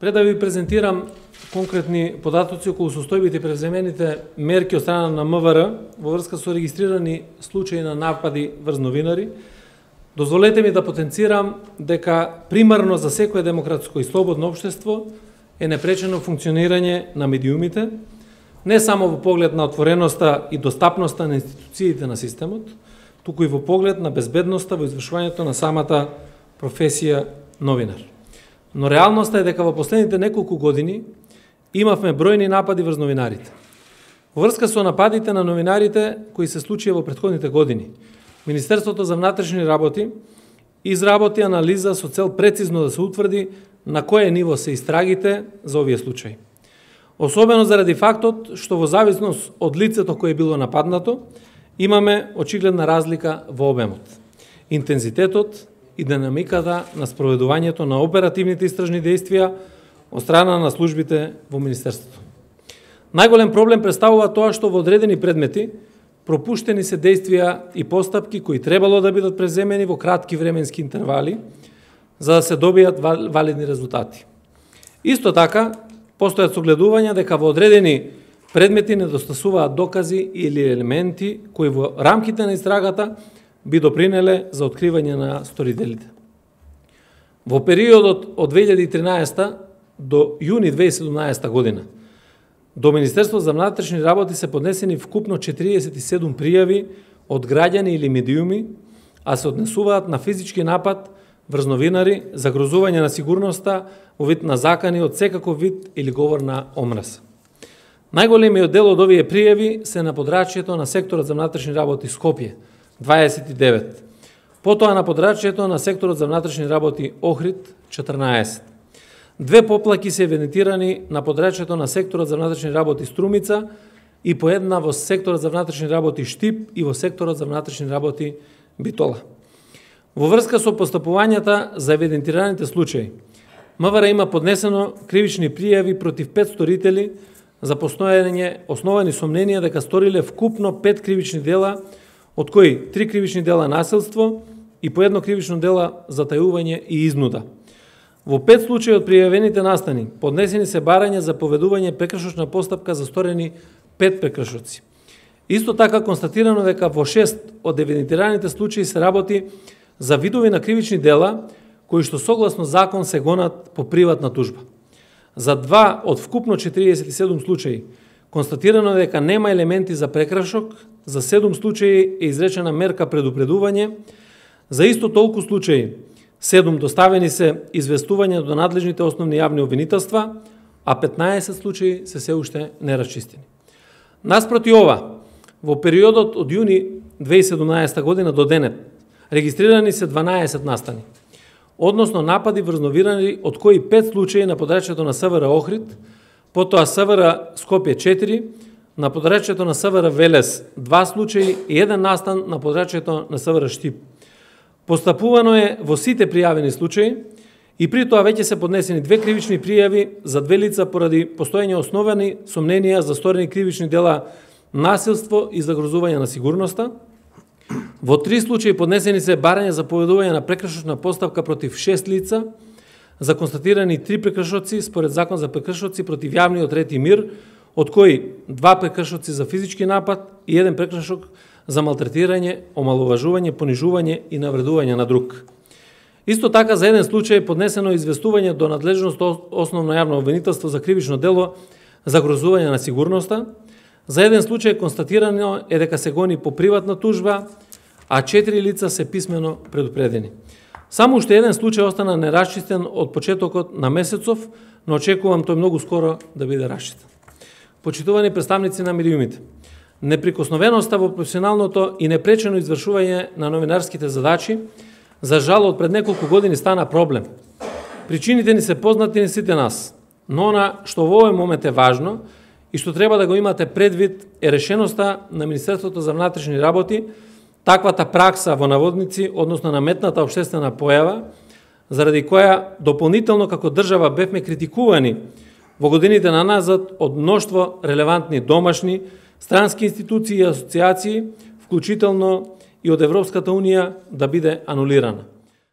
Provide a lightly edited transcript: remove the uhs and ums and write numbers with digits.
Пред да ви презентирам конкретни податоци околу состојбите и преземените мерки од страна на МВР во врска со регистрирани случаи на напади врз новинари, дозволете ми да потенцирам дека примарно за секое демократско и слободно општество е непречено функционирање на медиумите, не само во поглед на отвореноста и достапноста на институциите на системот, туку и во поглед на безбедноста во извршувањето на самата професија новинар. Но реалноста е дека во последните неколку години имавме бројни напади врз новинарите. Во врска со нападите на новинарите кои се случија во претходните години, Министерството за внатрешни работи изработи анализа со цел прецизно да се утврди на кое ниво се истрагите за овие случаи. Особено заради фактот што во зависност од лицето кое било нападнато, имаме очигледна разлика во обемот, интензитетот и динамиката на спроведувањето на оперативните истражни действија од страна на службите во Министерството. Најголем проблем представува тоа што во одредени предмети пропуштени се действија и постапки кои требало да бидат преземени во кратки временски интервали за да се добијат валидни резултати. Исто така, постојат согледувања дека во одредени предмети недостасуваат докази или елементи кои во рамките на истрагата би допринеле за откривање на сторителите. Во периодот од 2013 до јуни 2017 година до Министерството за внатрешни работи се поднесени вкупно 47 пријави од граѓани или медиуми, а се однесуваат на физички напад врз новинари, загрозување на сигурноста во вид на закани од секаков вид или говор на омраза. Најголемиот дел од овие пријави се на подрачјето на секторот за внатрешни работи Скопје, 29. Потоа на подрачјето на секторот за внатрешни работи Охрид, 14. Две поплаки се евидентирани на подрачјето на секторот за внатрешни работи Струмица и по една во секторот за внатрешни работи Штип и во секторот за внатрешни работи Битола. Во врска со постапувањата за евидентираните случаи, МВР има поднесено кривични пријави против 5 сторители за постојање основани сомненија дека сториле вкупно 5 кривични дела, од кои 3 кривични дела насилство и по едно кривично дела затајување и изнуда. Во 5 случаи од пријавените настани поднесени се барања за поведување прекршочна постапка за сторени 5 прекршоци. Исто така констатирано дека во 6 од евидентираните случаи се работи за видови на кривични дела кои што согласно закон се гонат по приватна тужба. За 2 од вкупно 47 случаи констатирано дека нема елементи за прекршок, за 7 случаи е изречена мерка предупредување, за исто толку случаи 7 доставени се известувања до надлежните основни јавни обвинителства, а 15 случаи се уште нерасчистени. Наспроти ова, во периодот од јуни 2017 година до денет регистрирани се 12 настани, односно напади врз новинари, од кои 5 случаи на подрачјето на СВР Охрид, потоа СВР Скопје 4, на подрачјето на СВР Велес 2 случаи и 1 настан на подрачјето на СВР Штип. Постапувано е во сите пријавени случаи и при тоа веќе се поднесени 2 кривични пријави за 2 лица поради постоење основани сомненија за сторени кривични дела насилство и загрозување на сигурноста. Во 3 случаи поднесени се барања за поведување на прекршочна постапка против 6 лица, за констатирани 3 прекршоци според Закон за прекршоци против јавниот ред и мир, од кои 2 прекршоци за физички напад и 1 прекршок за малтретирање, омаловажување, понижување и навредување на друг. Исто така за еден случај поднесено известување до надлежност основно јавно обвинителство за кривично дело загрозување на сигурноста. За еден случај констатирано е дека се гони по приватна тужба, а 4 лица се писмено предупредени. Само уште еден случај остана нерасчистен од почетокот на месецов, но очекувам тој многу скоро да биде расчистен. Почитувани представници на медиумите, неприкосновеноста во професионалното и непречено извршување на новинарските задачи, за жал од пред неколку години стана проблем. Причините ни се познати на сите нас, но она што во овој момент е важно и што треба да го имате предвид е решеноста на Министерството за внатрешни работи, таквата пракса во наводници, односно наметната општествена појава, заради која дополнително како држава бевме критикувани во годините наназад од мноштво релевантни домашни, странски институции и асоциации, вклучително и од Европската Унија, да биде анулирана.